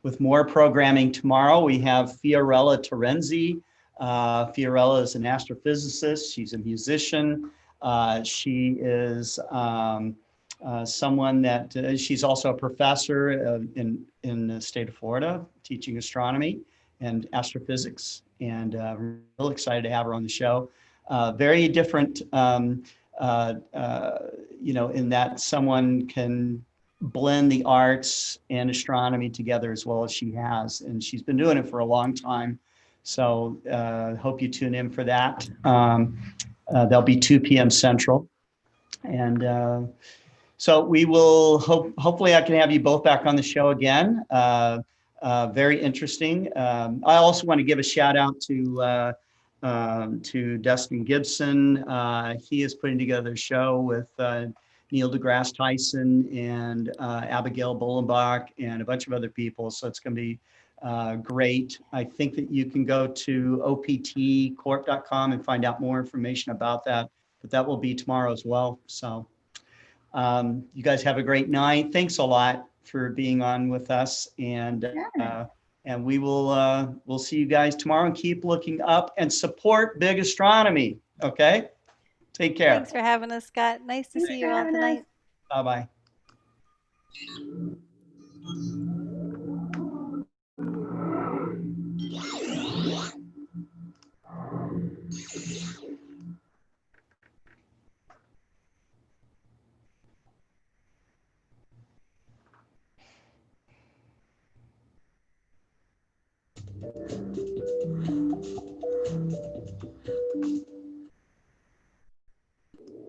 with more programming tomorrow. We have Fiorella Terenzi. Fiorella is an astrophysicist. She's a musician. She is someone that she's also a professor in the state of Florida, teaching astronomy and astrophysics. And real excited to have her on the show. Very different, in that someone can blend the arts and astronomy together as well as she has. And she's been doing it for a long time. So hope you tune in for that. That'll be 2 p.m. Central. And so we will hopefully I can have you both back on the show again. Very interesting. I also want to give a shout out to Dustin Gibson. He is putting together a show with Neil deGrasse Tyson and Abigail Bullenbach and a bunch of other people. So it's going to be great. I think that you can go to optcorp.com and find out more information about that, but that will be tomorrow as well. So you guys have a great night. Thanks a lot for being on with us. And we will we'll see you guys tomorrow, and keep looking up and support Big Astronomy. Okay. Take care. Thanks for having us, Scott. Nice to see you all tonight. Bye-bye.